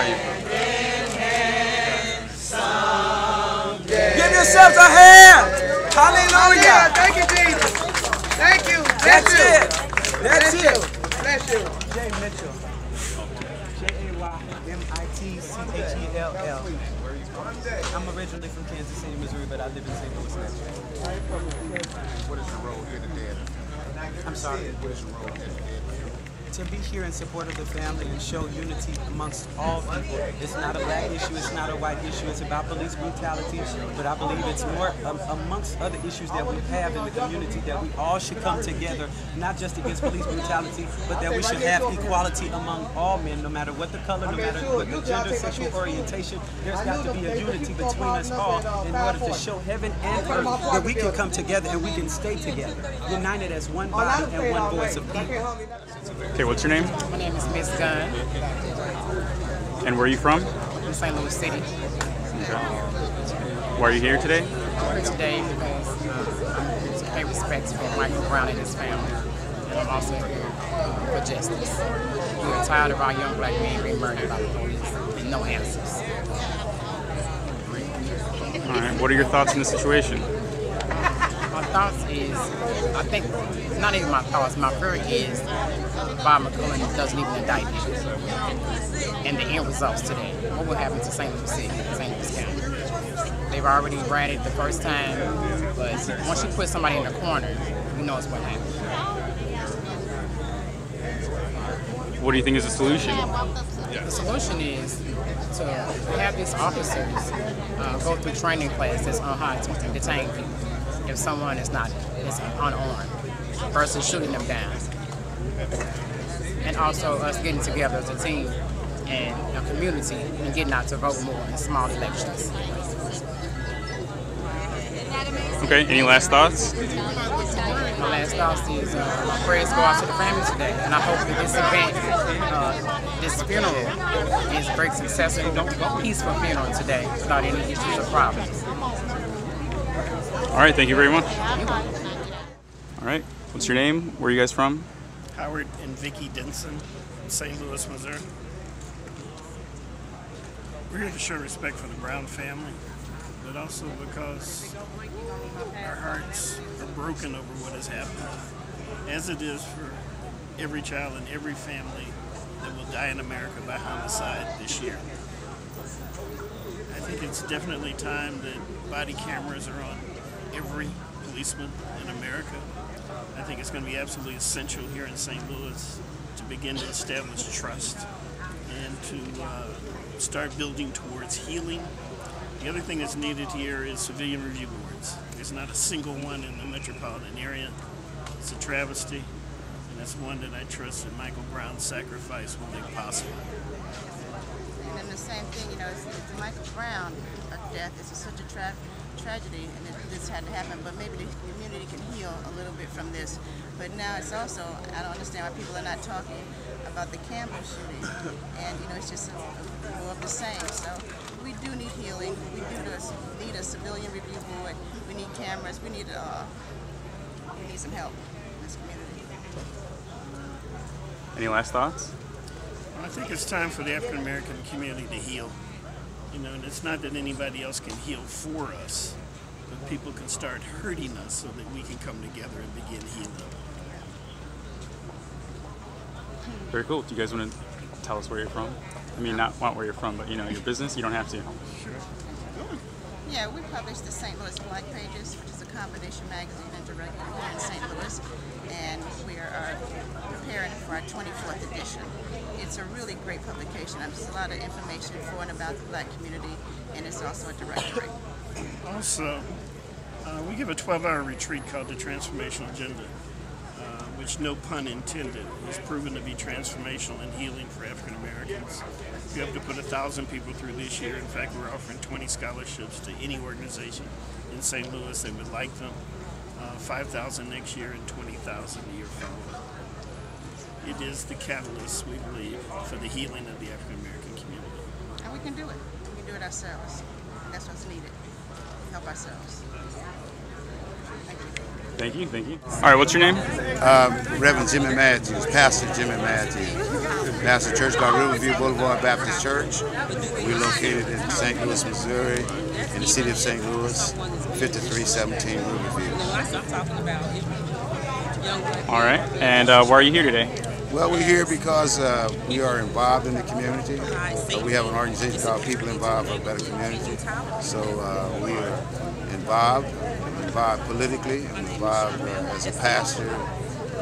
are you? Give yourselves a hand! Hallelujah! Thank you, Jesus. Thank you. That's it. That's it. Bless you. Jay Mitchell. Jaymitchell. I'm originally from Kansas City, Missouri, but I live in St. Louis now. What is your role here today? I'm sorry. What is your role here today? To be here in support of the family and show unity amongst all people. It's not a black issue, it's not a white issue, it's about police brutality, but I believe it's more amongst other issues that we have in the community that we all should come together, not just against police brutality, but that we should have equality among all men, no matter what the color, no matter what the gender, sexual orientation. There's got to be a unity between us all in order to show heaven and earth that we can come together and we can stay together, united as one body and one voice of people. Okay, what's your name? My name is Miss Gunn. And where are you from? From St. Louis City. Okay. Why are you here today? I'm here today because I'm here to pay respects for Michael Brown and his family. And I'm also here for justice. We are tired of our young black men being murdered by the police and no answers. All right, what are your thoughts on the situation? My thoughts is, I think, not even my thoughts, my fear is Bob McCullen doesn't even indict him. And the end results today. What will happen to St. Louis City, St. Louis County? They've already ratted the first time, but once you put somebody in the corner, you know it's what happens. What do you think is the solution? The solution is to have these officers go through training classes on how to detain people if someone is unarmed versus shooting them down. And also us getting together as a team and a community and getting out to vote more in small elections. Okay, any last thoughts? My last thoughts is my prayers go out to the family today, and I hope that this event, this funeral, is a great success and a peaceful funeral today without any issues or problems. All right, thank you very much. All right, what's your name? Where are you guys from? Howard and Vicki Denson, St. Louis, Missouri. We're here to show respect for the Brown family, but also because our hearts are broken over what has happened, as it is for every child and every family that will die in America by homicide this year. I think it's definitely time that body cameras are on every policeman in America. I think it's going to be absolutely essential here in St. Louis to begin to establish trust and to start building towards healing. The other thing that's needed here is civilian review boards. There's not a single one in the metropolitan area. It's a travesty, and that's one that I trust that Michael Brown's sacrifice will make possible. And then the same thing, you know, it's Michael Brown death is such a tragedy, and this had to happen, but maybe the community can heal a little bit from this. But now it's also, I don't understand why people are not talking about the Campbell shooting, and you know, it's just more of the same. So we do need healing. We do need a civilian review board. We need cameras. We need some help in this community. Any last thoughts? I think it's time for the African American community to heal. You know, and it's not that anybody else can heal for us, but people can start hurting us so that we can come together and begin healing. Very cool. Do you guys want to tell us where you're from? I mean, not where you're from, but you know, your business. You don't have to. Sure. Yeah, we publish the St. Louis Black Pages, which is a combination magazine and directory here in St. Louis, and we are preparing for our 24th edition. It's a really great publication. There's a lot of information for and about the black community, and it's also a directory. Also, we give a 12-hour retreat called the Transformational Agenda, which, no pun intended, is proven to be transformational and healing for African Americans. We hope to put 1,000 people through this year. In fact, we're offering 20 scholarships to any organization in St. Louis that would like them. 5,000 next year and 20,000 the year following. It is the catalyst, we believe, for the healing of the African American community. And we can do it. We can do it ourselves. That's what's needed. Help ourselves. Thank you. Thank you. All right, what's your name? Reverend Jimmy Matthews, Pastor Jimmy Matthews. Pastor Church by Riverview Boulevard Baptist Church. We're located in St. Louis, Missouri, in the city of St. Louis, 5317 Riverview. All right. And why are you here today? Well, we're here because we are involved in the community. We have an organization called People Involved for a Better Community. So we are involved politically, involved as a pastor,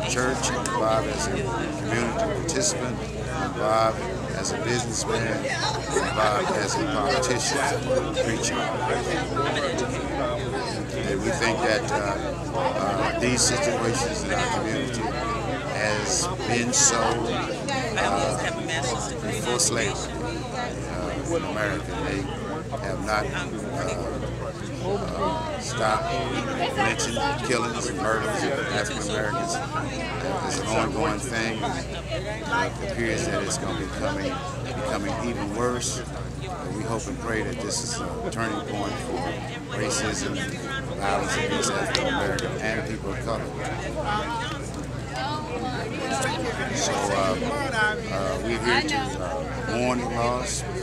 church, involved as a community participant, involved as a businessman, involved as a politician, preacher. And we think that these situations in our community has been so before slavery in America. They have not stopped lynching, killings, and murders of African Americans. It's an ongoing thing. It appears that it's going to be becoming even worse. We hope and pray that this is a turning point for racism, violence against African American and people of color. So we're here to mourn the loss and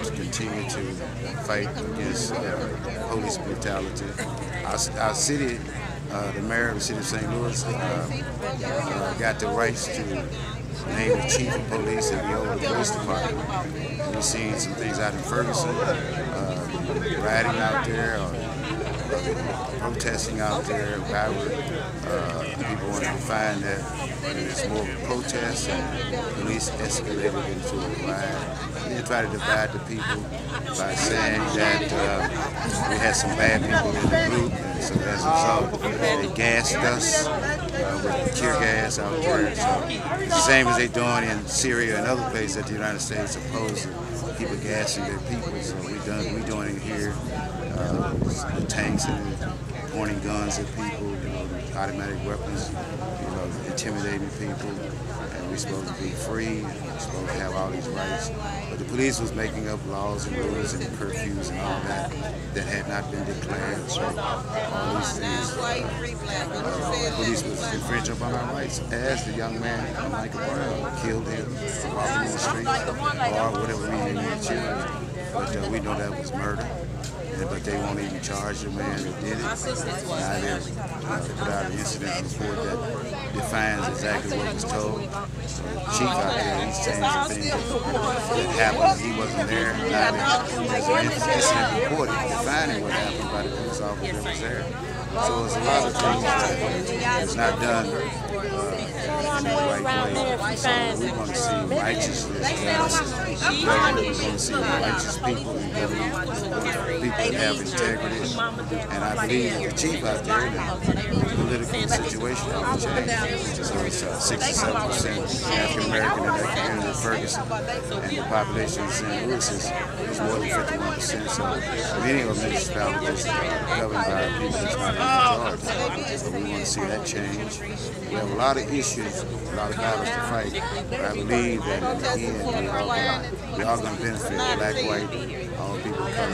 to continue to fight against police brutality. Our city, the mayor of the city of St. Louis, got the rights to name the chief of police of the old police department. And we've seen some things out in Ferguson, riding out there, or protesting out there. People want to define that it's more of a protest, and police escalated into a riot. They try to divide the people by saying that we had some bad people in the group, and so as a result, they gassed us with tear gas out there. So it's the same as they're doing in Syria and other places that the United States opposed to people gassing their people. So we're doing it here. The tanks and pointing guns at people, automatic weapons, intimidating people, and we're supposed to be free, and we're supposed to have all these rights. But the police was making up laws and rules and curfews and all that had not been declared. So all these things, the police was infringing upon our rights. As the young man, Michael Brown, killed him, walking in the street, or whatever reason he chose. But we know that was murder. But they won't even charge the man that did it. Now they put out an incident report that defines exactly what was told. So the chief out there, he's saying some things that happened. He wasn't there. Now there's an incident report defining what happened by the police officer that was there. So there's a lot of things that's not done in the right way. So we want to see righteousness. We want to see righteous people and people that have integrity. And I believe that the chief out there, the political situation will change. So it's 67% African American in that community of Ferguson, and the population in St. Louis is more than 51%. So many of the municipalities governed by people that's not in charge. So we want to see that change. We have a lot of issues, a lot of battles to fight, but I believe that in the end we're all going to benefit, black, white, all people of color,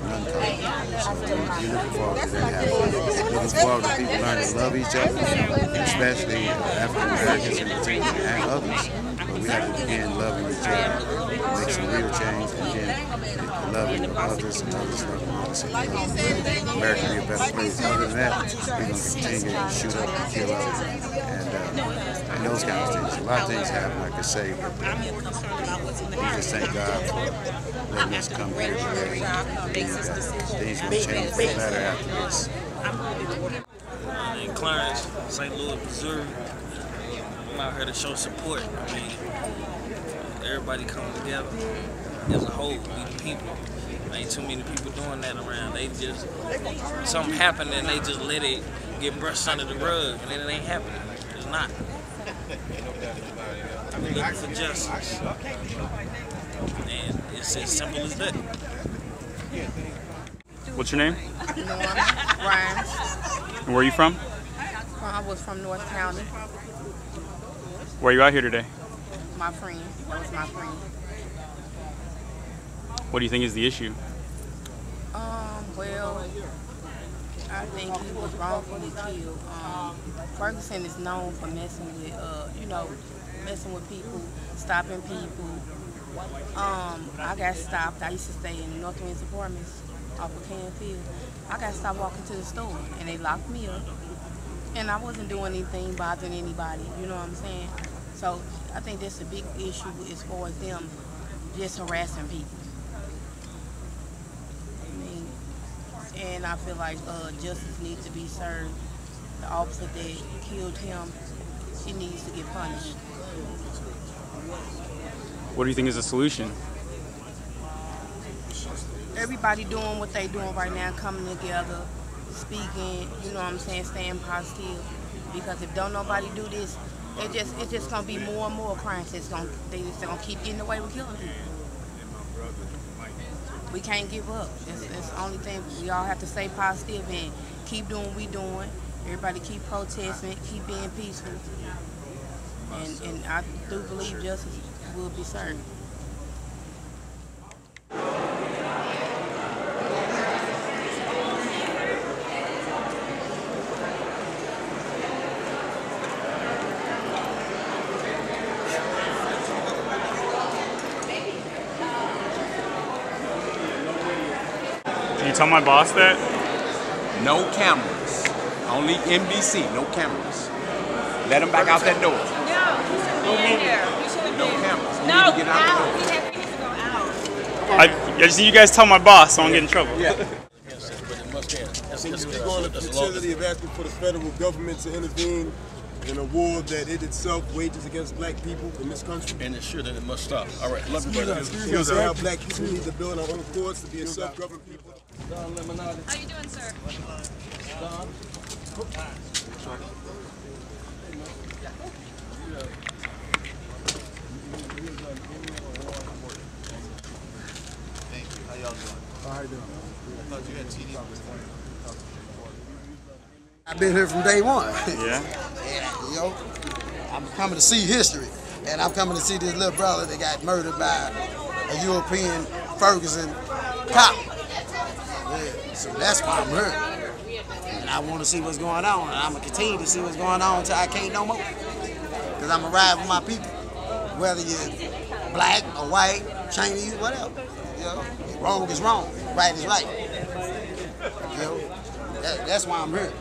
none-color. So we're looking forward to that happening. Looking forward to people learning to love each other, especially African Americans in particular and others. But we have to begin loving each other, make some real change, and then loving others and others loving us. So America be a better place. Other than that, we're going to continue to shoot up and kill up and those kind of things. A lot of things happen, like I say, but we just thank God for letting us come here today. Things will change for the better after this. In Clarence, St. Louis, Missouri. I'm out here to show support. I mean, everybody coming together as a whole, we the people. Ain't too many people doing that around. They just, something happened and they just let it get brushed under the rug, and then it ain't happening. It's not. I'm looking for justice. And it's as simple as that. What's your name? Norm Grimes. And where are you from? I was from North County. Where are you out here today? My friend. That was my friend. What do you think is the issue? Well, I think he was wrongfully killed. Ferguson is known for messing with, messing with people, stopping people. I got stopped. I used to stay in North Winds Apartments off of Canfield. I got stopped walking to the store, and they locked me up. And I wasn't doing anything, bothering anybody. You know what I'm saying? So I think that's a big issue as far as them just harassing people. And I feel like justice needs to be served. The officer that killed him, she needs to get punished. What do you think is the solution? Everybody doing what they doing right now, coming together, speaking, you know what I'm saying, staying positive. Because if don't nobody do this, it's just gonna be more and more crimes. They just gonna keep getting away with killing people. We can't give up. That's the only thing. We all have to stay positive and keep doing what we doing. Everybody keep protesting, keep being peaceful. And I do believe justice will be served. Can you tell my boss that? No cameras. Only NBC, no cameras. Let him back out that door. No, he shouldn't be in there. He shouldn't No be in cameras. He No, need to get out out. the door. He needs to go out. I just need you guys to tell my boss so I don't get in trouble. Yeah. Think you're going to the futility of asking for the federal government to intervene in a war that it itself wages against black people in this country? And it should, and it must stop. All right, love you, brother. Excuse me, how black people need to build our own courts to be a self-governed people. How you doing, sir? Thank you. How y'all doing? How you doing? I thought you had TD. I've been here from day one. Yeah. And, I'm coming to see history, and I'm coming to see this little brother that got murdered by a European Ferguson cop. Yeah, so that's why I'm here. And I want to see what's going on, and I'm going to continue to see what's going on until I can't no more. Because I'm going to ride with my people, whether you're black or white, Chinese, whatever. Wrong is wrong, right is right. That's why I'm here.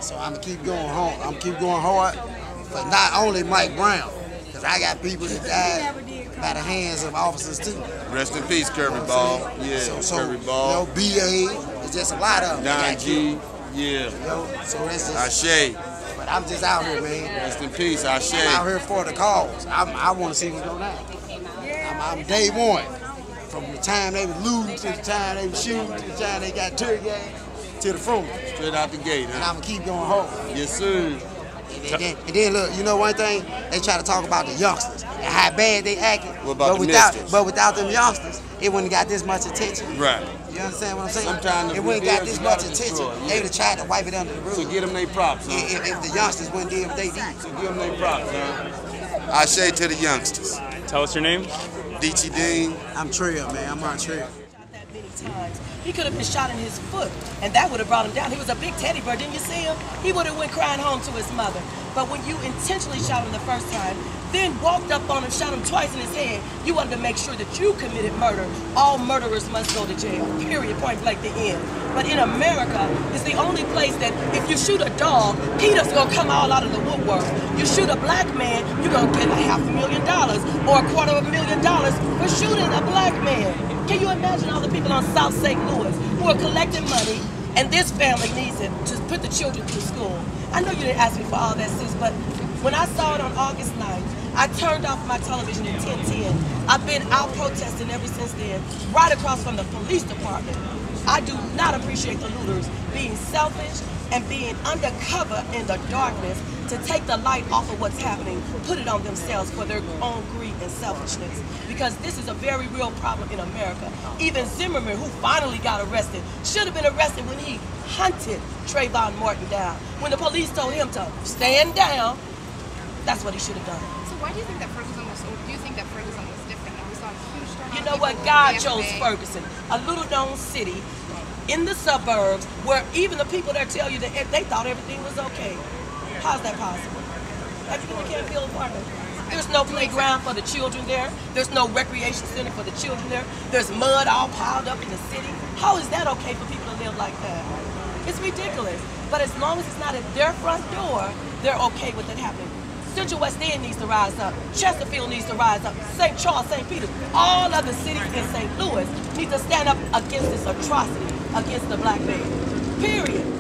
So I'm going to keep going home. I'm going to keep going hard for not only Mike Brown, because I got people that died by the hands of officers too. Rest in peace, Kirby Ball. Yeah, so Kirby Ball. BA, it's just a lot of them. Don G. Yeah. So that's just, Ashe. But I'm just out here, man. Rest in peace, Ashe. I'm out here for the cause. I want to see what's going on. I'm day one. From the time they were looting to the time they were shooting to the time they got tear gas to the front. Straight out the gate, huh? And I'm going to keep going home. Yes, sir. And then look, you know one thing? They try to talk about the youngsters and how bad they acting. What about the misters? But without them youngsters, it wouldn't got this much attention. Right. You understand what I'm saying? Sometimes it wouldn't got this much attention. They would have tried to wipe it under the rug. So give them their props, huh? If the youngsters wouldn't do what they did. So give them their props, huh? Ashe to the youngsters. Tell us your name. Deechie Dean. I'm Trill, man. I'm on Trill. Times. He could have been shot in his foot, and that would have brought him down. He was a big teddy bear, didn't you see him? He would have went crying home to his mother. But when you intentionally shot him the first time, then walked up on him, shot him twice in his head, you wanted to make sure that you committed murder. All murderers must go to jail, period, point blank, the end. But in America, it's the only place that if you shoot a dog, PETA's gonna come all out of the woodwork. You shoot a black man, you're gonna get $500,000 or $250,000 for shooting a black man. Can you imagine all the people on South St. Louis who are collecting money, and this family needs it to put the children through school? I know you didn't ask me for all that, sis, but when I saw it on August 9th, I turned off my television at 10:10. I've been out protesting ever since then, right across from the police department. I do not appreciate the looters being selfish and being undercover in the darkness to take the light off of what's happening, put it on themselves for their own greed and selfishness. Because this is a very real problem in America. Even Zimmerman, who finally got arrested, should have been arrested when he hunted Trayvon Martin down. When the police told him to stand down, that's what he should have done. So why do you think that Ferguson was, or do you think that Ferguson was different? We saw a huge turnout. You know what? God chose Ferguson, a little known city in the suburbs where even the people there tell you that they thought everything was okay. How's that possible? Like you can't build apartments. There's no playground for the children there. There's no recreation center for the children there. There's mud all piled up in the city. How is that okay for people to live like that? It's ridiculous. But as long as it's not at their front door, they're okay with it happening. Central West End needs to rise up. Chesterfield needs to rise up. St. Charles, St. Peter, all other cities in St. Louis need to stand up against this atrocity against the black man. Period.